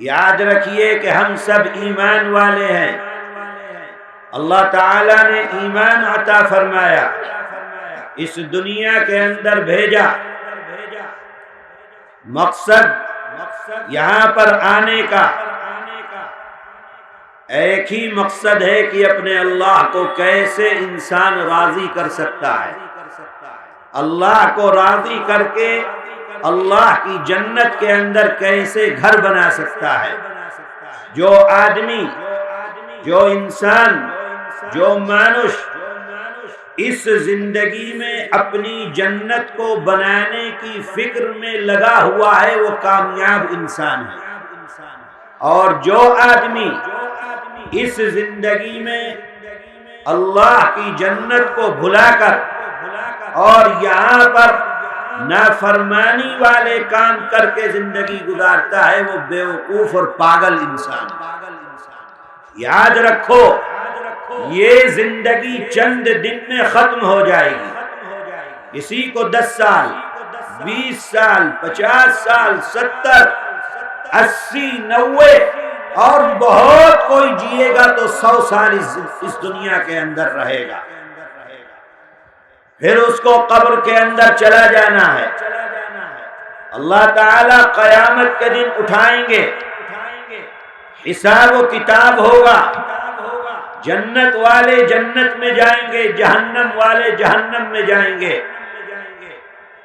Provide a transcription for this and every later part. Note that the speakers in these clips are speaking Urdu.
یاد رکھیے کہ ہم سب ایمان والے ہیں، اللہ تعالیٰ نے ایمان عطا فرمایا، اس دنیا کے اندر بھیجا۔ مقصد یہاں پر آنے کا ایک ہی مقصد ہے کہ اپنے اللہ کو کیسے انسان راضی کر سکتا ہے، اللہ کو راضی کر کے اللہ کی جنت کے اندر کیسے گھر بنا سکتا ہے۔ جو آدمی، جو انسان، جو مانش اس زندگی میں اپنی جنت کو بنانے کی فکر میں لگا ہوا ہے وہ کامیاب انسان ہے، اور جو آدمی اس زندگی میں اللہ کی جنت کو بھلا کر اور یہاں پر نافرمانی والے کام کر کے زندگی گزارتا ہے وہ بیوقوف اور پاگل انسان ہے۔ یاد رکھو یہ زندگی چند دن میں ختم ہو جائے گی، کسی کو 10 سال، 20 سال، 50 سال، 70، 80، 90 اور بہت کوئی جیے گا تو 100 سال اس دنیا کے اندر رہے گا، پھر اس کو قبر کے اندر چلا جانا ہے۔ اللہ تعالیٰ قیامت کے دن اٹھائیں گے، حساب و کتاب ہوگا، جنت والے جنت میں جائیں گے، جہنم والے جہنم میں جائیں گے۔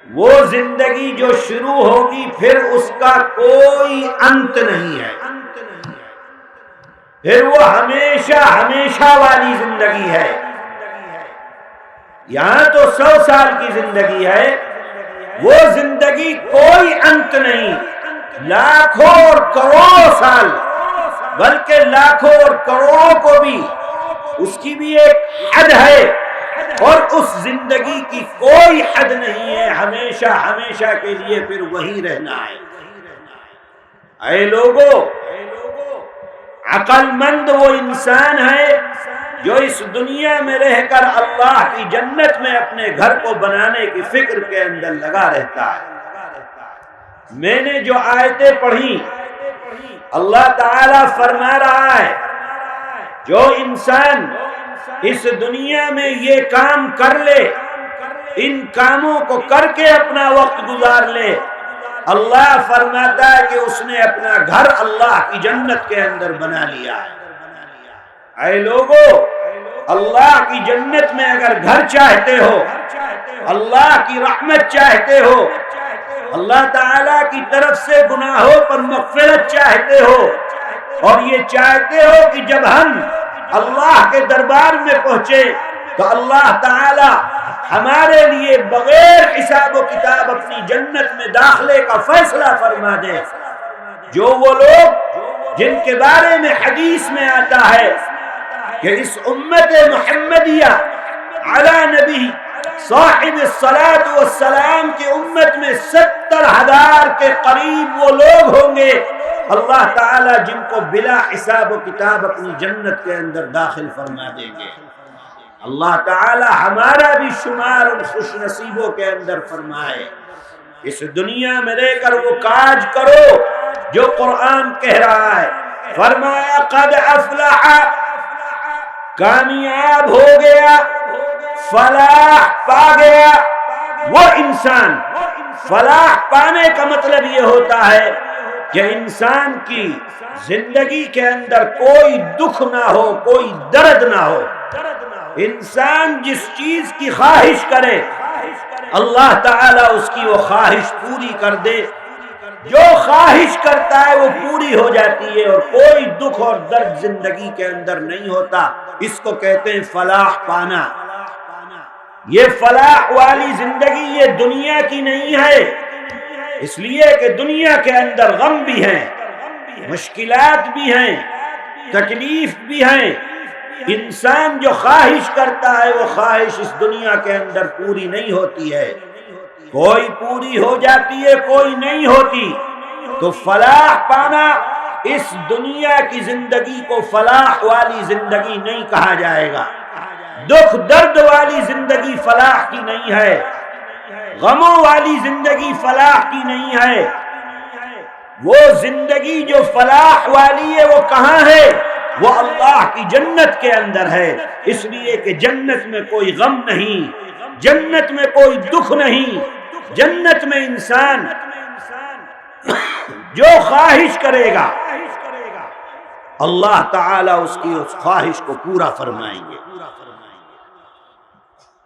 وہ زندگی جو شروع ہوگی پھر اس کا کوئی انت نہیں ہے، پھر وہ ہمیشہ ہمیشہ والی زندگی ہے۔ یہاں تو 100 سال کی زندگی ہے، وہ زندگی کوئی انت نہیں، لاکھوں اور کروڑوں سال، بلکہ لاکھوں اور کروڑوں کو بھی اس کی بھی ایک حد ہے، اور اس زندگی کی کوئی حد نہیں ہے، ہمیشہ ہمیشہ کے لیے پھر وہی رہنا ہے۔ اے لوگو، عقل مند وہ انسان ہے جو اس دنیا میں رہ کر اللہ کی جنت میں اپنے گھر کو بنانے کی فکر کے اندر لگا رہتا ہے۔ میں نے جو آیتیں پڑھی، اللہ تعالیٰ فرما رہا ہے جو انسان اس دنیا میں یہ کام کر لے، ان کاموں کو کر کے اپنا وقت گزار لے، اللہ فرماتا ہے کہ اس نے اپنا گھر اللہ کی جنت کے اندر بنا لیا ہے۔ اے لوگو، اللہ کی جنت میں اگر گھر چاہتے ہو، اللہ کی رحمت چاہتے ہو، اللہ تعالیٰ کی طرف سے گناہوں پر مغفرت چاہتے ہو، اور یہ چاہتے ہو کہ جب ہم اللہ کے دربار میں پہنچے تو اللہ تعالیٰ ہمارے لیے بغیر حساب و کتاب اپنی جنت میں داخلے کا فیصلہ فرما دے، جو وہ لوگ جن کے بارے میں حدیث میں آتا ہے کہ اس امت محمدیہ علی نبی صاحب الصلاۃ والسلام کی امت میں 70,000 کے قریب وہ لوگ ہوں گے اللہ تعالیٰ جن کو بلا حساب و کتاب اپنی جنت کے اندر داخل فرما دیں گے۔ اللہ تعالیٰ ہمارا بھی شمار ان خوش نصیبوں کے اندر فرمائے۔ اس دنیا میں رہ کر وہ کاج کرو جو قرآن کہہ رہا ہے، فرمایا قد افلح، کامیاب ہو گیا، فلاح پا گیا وہ انسان۔ فلاح پانے کا مطلب یہ ہوتا ہے کہ انسان کی زندگی کے اندر کوئی دکھ نہ ہو، کوئی درد نہ ہو، انسان جس چیز کی خواہش کرے اللہ تعالیٰ اس کی وہ خواہش پوری کر دے، جو خواہش کرتا ہے وہ پوری ہو جاتی ہے، اور کوئی دکھ اور درد زندگی کے اندر نہیں ہوتا۔ اس کو کہتے ہیں فلاح پانا۔ یہ فلاح والی زندگی یہ دنیا کی نہیں ہے، اس لیے کہ دنیا کے اندر غم بھی ہیں، مشکلات بھی ہیں، تکلیف بھی ہیں۔ انسان جو خواہش کرتا ہے وہ خواہش اس دنیا کے اندر پوری نہیں ہوتی ہے، کوئی پوری ہو جاتی ہے، کوئی نہیں ہوتی۔ تو فلاح پانا اس دنیا کی زندگی کو فلاح والی زندگی نہیں کہا جائے گا، دکھ درد والی زندگی فلاح کی نہیں ہے، غموں والی زندگی فلاح کی نہیں ہے۔ وہ زندگی جو فلاح والی ہے وہ کہاں ہے؟ وہ اللہ کی جنت کے اندر ہے۔ اس لیے کہ جنت میں کوئی غم نہیں، جنت میں کوئی دکھ نہیں، جنت میں انسان جو خواہش کرے گا اللہ تعالی اس کی اس خواہش کو پورا فرمائیں گے۔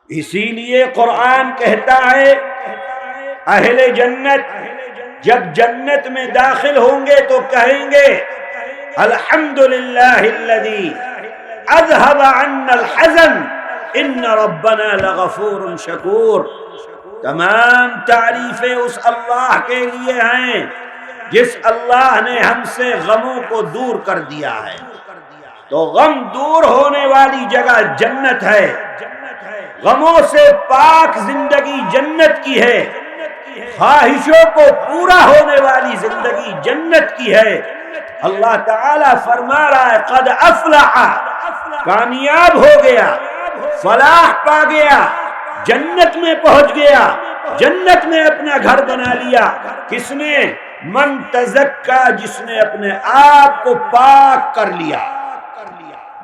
اسی لیے قرآن کہتا ہے اہل جنت جب جنت میں داخل ہوں گے تو کہیں گے الحمدللہ الذی اذهب عنا الحزن ان ربنا لغفور شکور۔ تمام تعریفیں اس اللہ کے لیے ہیں جس اللہ نے ہم سے غموں کو دور کر دیا ہے۔ تو غم دور ہونے والی جگہ جنت ہے، غموں سے پاک زندگی جنت کی ہے، خواہشوں کو پورا ہونے والی زندگی جنت کی ہے۔ اللہ تعالیٰ فرما رہا ہے قد افلح، کامیاب ہو گیا، فلاح پا گیا، جنت میں پہنچ گیا، جنت میں اپنا گھر بنا لیا۔ کس نے؟ من تزکا، جس نے اپنے آپ کو پاک کر لیا،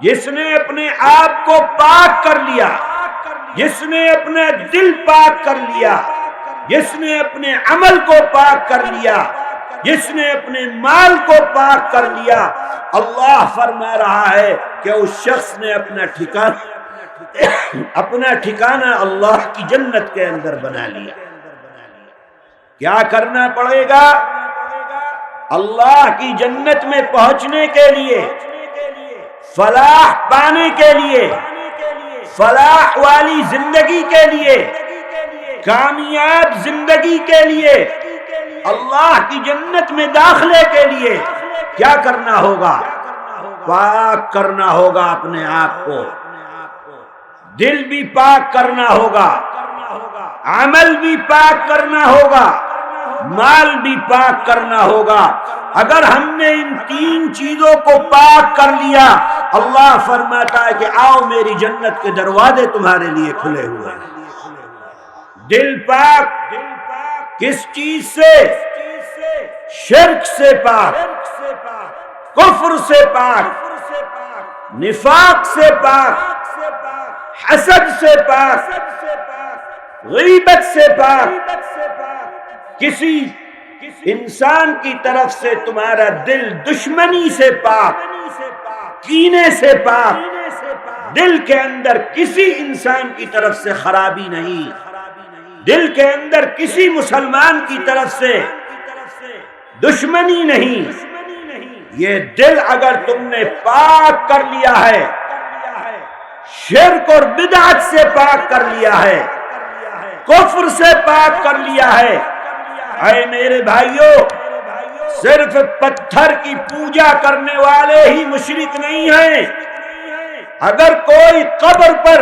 جس نے اپنے آپ کو پاک کر لیا، جس نے اپنا دل پاک کر لیا، جس نے اپنے عمل کو پاک کر لیا، جس نے اپنے مال کو پاک کر لیا۔ اللہ فرما رہا ہے کہ اس شخص نے اپنا ٹھکانہ اللہ کی جنت کے اندر بنا لیا۔ کیا کرنا پڑے گا؟ اللہ کی جنت میں پہنچنے کے لیے، فلاح پانے کے لیے، فلاح والی زندگی کے لیے، کامیاب زندگی کے لیے، اللہ کی جنت میں داخلے کے لیے کیا کرنا ہوگا؟ پاک کرنا ہوگا اپنے آپ کو، دل بھی پاک کرنا ہوگا، عمل بھی پاک کرنا ہوگا، مال بھی پاک کرنا ہوگا۔ اگر ہم نے ان تین چیزوں کو پاک کر لیا، اللہ فرماتا ہے کہ آؤ میری جنت کے دروازے تمہارے لیے کھلے ہوئے ہیں۔ دل پاک کس چیز سے؟ شرک سے پاک، کفر سے پاک، نفاق سے پاک، حسد سے پاک، غیبت سے پاک۔ کسی انسان کی طرف سے تمہارا دل دشمنی سے پاک، کینے سے پاک، دل کے اندر کسی انسان کی طرف سے خرابی نہیں، دل کے اندر کسی مسلمان کی طرف سے دشمنی نہیں۔ یہ دل اگر تم نے پاک کر لیا ہے، شرک اور بدعت سے پاک کر لیا ہے، کفر سے پاک کر لیا ہے، اے میرے بھائیوں، صرف پتھر کی پوجا کرنے والے ہی مشرک نہیں ہیں۔ اگر کوئی قبر پر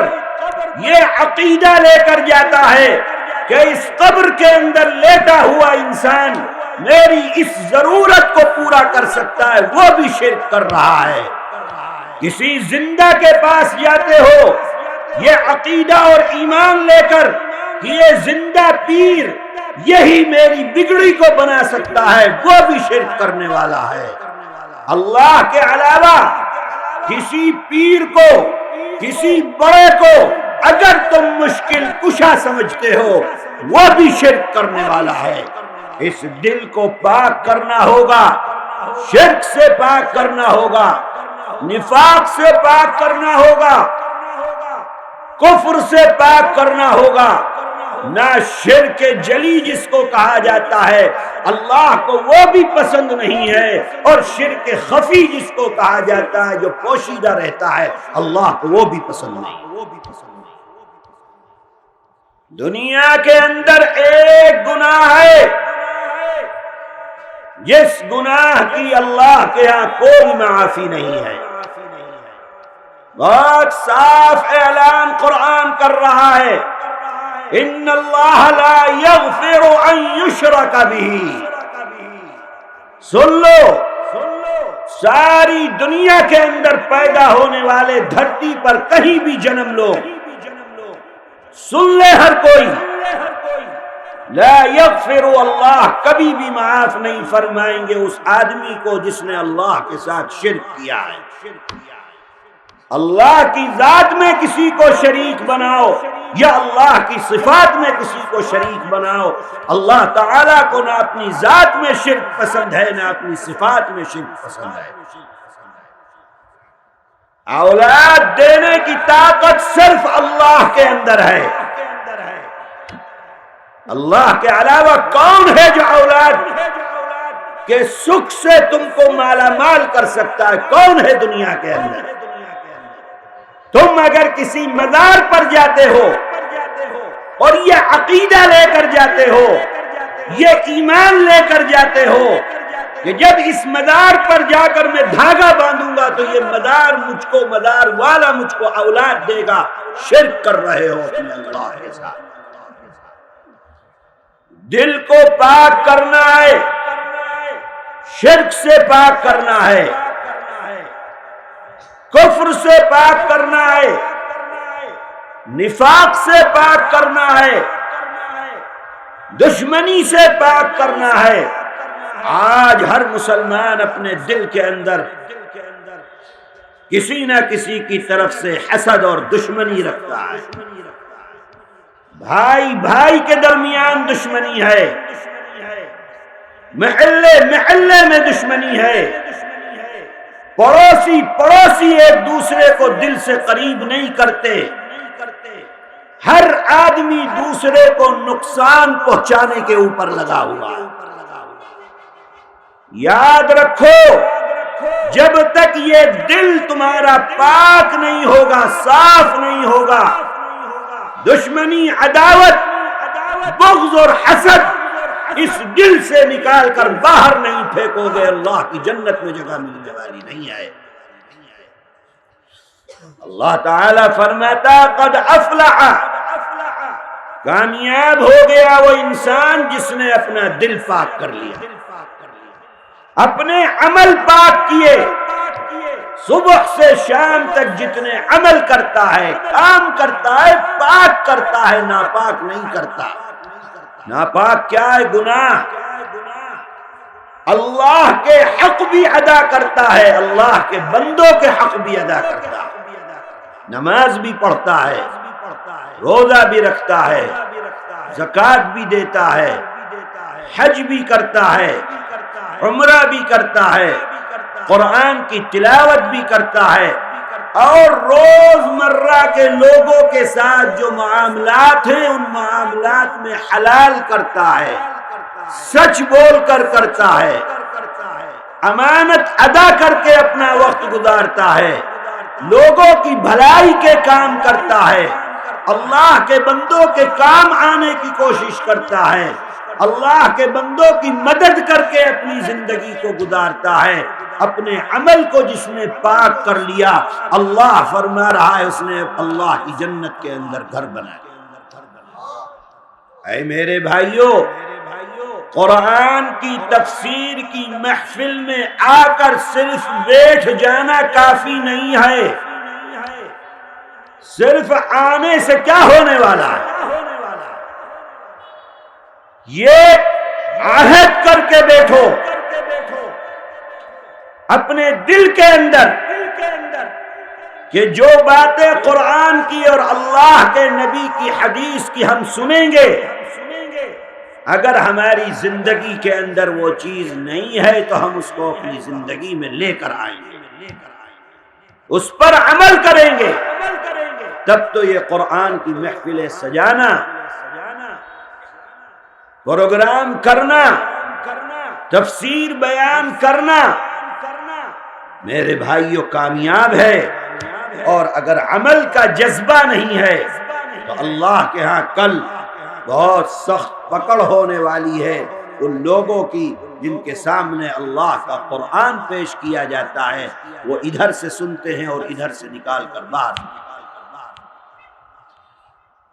یہ عقیدہ لے کر جاتا ہے کہ اس قبر کے اندر لیٹا ہوا انسان میری اس ضرورت کو پورا کر سکتا ہے، وہ بھی شرک کر رہا ہے۔ کسی زندہ کے پاس جاتے ہو یہ عقیدہ اور ایمان لے کر کہ یہ زندہ پیر یہی میری بگڑی کو بنا سکتا ہے، وہ بھی شرک کرنے والا ہے۔ اللہ کے علاوہ کسی پیر کو، کسی بڑے کو اگر تم مشکل کشا سمجھتے ہو، وہ بھی شرک کرنے والا ہے۔ اس دل کو پاک کرنا ہوگا، شرک سے پاک کرنا ہوگا، نفاق سے پاک کرنا ہوگا، کفر سے پاک کرنا ہوگا۔ نہ شرک جلی جس کو کہا جاتا ہے اللہ کو وہ بھی پسند نہیں ہے، اور شرک خفی جس کو کہا جاتا ہے جو پوشیدہ رہتا ہے اللہ کو وہ بھی پسند نہیں۔ دنیا کے اندر ایک گناہ ہے جس گناہ کی اللہ کے ہاں کوئی معافی نہیں ہے۔ بہت صاف اعلان قرآن کر رہا ہے ان اللہ لا یغفر ان یشرک بہ۔ سن لو، ساری دنیا کے اندر پیدا ہونے والے دھرتی پر کہیں بھی جنم لو، سن لے ہر کوئی، لا یغفر، اللہ کبھی بھی معاف نہیں فرمائیں گے اس آدمی کو جس نے اللہ کے ساتھ شرک کیا ہے۔ اللہ کی ذات میں کسی کو شریک بناؤ یا اللہ کی صفات میں کسی کو شریک بناؤ، اللہ تعالیٰ کو نہ اپنی ذات میں شرک پسند ہے نہ اپنی صفات میں شرک پسند ہے۔ اولاد دینے کی طاقت صرف اللہ کے اندر ہے۔ اللہ کے علاوہ کون ہے جو اولاد کے سکھ سے تم کو مالا مال کر سکتا ہے؟ کون ہے دنیا کے اندر؟ تم اگر کسی مزار پر جاتے ہو اور یہ عقیدہ لے کر جاتے ہو، یہ ایمان لے کر جاتے ہو کہ جب اس مزار پر جا کر میں دھاگا باندھوں گا تو یہ مزار مجھ کو، مزار والا مجھ کو اولاد دے گا، شرک کر رہے ہو اپنے اللہ کے ساتھ۔ دل کو پاک کرنا ہے، شرک سے پاک کرنا ہے، کفر سے پاک کرنا ہے، نفاق سے پاک کرنا ہے، دشمنی سے پاک کرنا ہے۔ آج ہر مسلمان اپنے دل کے اندر کسی نہ کسی کی طرف سے حسد اور دشمنی رکھتا ہے، بھائی بھائی کے درمیان دشمنی ہے، محلے محلے میں دشمنی ہے، پڑوسی پڑوسی ایک دوسرے کو دل سے قریب نہیں کرتے، ہر آدمی دوسرے کو نقصان پہنچانے کے اوپر لگا ہوا ہے۔ یاد رکھو، جب تک یہ دل تمہارا پاک نہیں ہوگا، صاف نہیں ہوگا، دشمنی، عداوت، بغض اور حسد اس دل سے نکال کر باہر نہیں پھینکو گے، اللہ کی جنت میں جگہ ملنے والی نہیں ہے۔ اللہ تعالیٰ فرماتا قد افلح، کامیاب ہو گیا وہ انسان جس نے اپنا دل پاک کر لیا، اپنے عمل پاک کیے، صبح سے شام تک جتنے عمل کرتا ہے، کام کرتا ہے، پاک کرتا ہے، ناپاک نہیں کرتا۔ ناپاک کیا ہے؟ گناہ۔ اللہ کے حق بھی ادا کرتا ہے، اللہ کے بندوں کے حق بھی ادا کرتا ہے، نماز بھی پڑھتا ہے، روزہ بھی رکھتا ہے، زکوٰۃ بھی دیتا ہے، حج بھی کرتا ہے، عمرہ بھی کرتا ہے، قرآن کی تلاوت بھی کرتا ہے، اور روز مرہ کے لوگوں کے ساتھ جو معاملات ہیں ان معاملات میں حلال کرتا ہے، سچ بول کر کرتا ہے، امانت ادا کر کے اپنا وقت گزارتا ہے، لوگوں کی بھلائی کے کام کرتا ہے، اللہ کے بندوں کے کام آنے کی کوشش کرتا ہے، اللہ کے بندوں کی مدد کر کے اپنی زندگی کو گزارتا ہے۔ اپنے عمل کو جس نے پاک کر لیا، اللہ فرما رہا ہے اس نے اللہ کی جنت کے اندر گھر بنایا۔ اے میرے بھائیوں، قرآن کی تفسیر کی محفل میں آ کر صرف بیٹھ جانا کافی نہیں ہے، صرف آنے سے کیا ہونے والا ہے؟ یہ عہد کر کے بیٹھو اپنے دل کے اندر کہ جو باتیں قرآن کی اور اللہ کے نبی کی حدیث کی ہم سنیں گے، اگر ہماری زندگی کے اندر وہ چیز نہیں ہے تو ہم اس کو اپنی زندگی میں لے کر آئیں گے، اس پر عمل کریں گے، تب تو یہ قرآن کی محفلیں سجانا، پروگرام کرنا، تفسیر بیان کرنا میرے بھائیوں کامیاب ہے۔ اور اگر عمل کا جذبہ نہیں ہے تو اللہ کے ہاں کل بہت سخت پکڑ ہونے والی ہے ان لوگوں کی جن کے سامنے اللہ کا قرآن پیش کیا جاتا ہے، وہ ادھر سے سنتے ہیں اور ادھر سے نکال کر باہر۔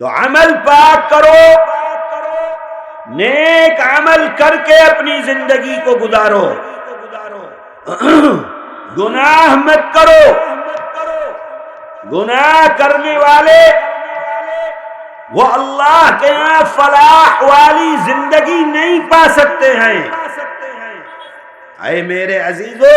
تو عمل پاک کرو، نیک عمل کر کے اپنی زندگی کو گزارو، گناہ مت کرو۔ گناہ کرنے والے وہ اللہ کے ہاں فلاح والی زندگی نہیں پا سکتے ہیں۔ اے میرے عزیزو،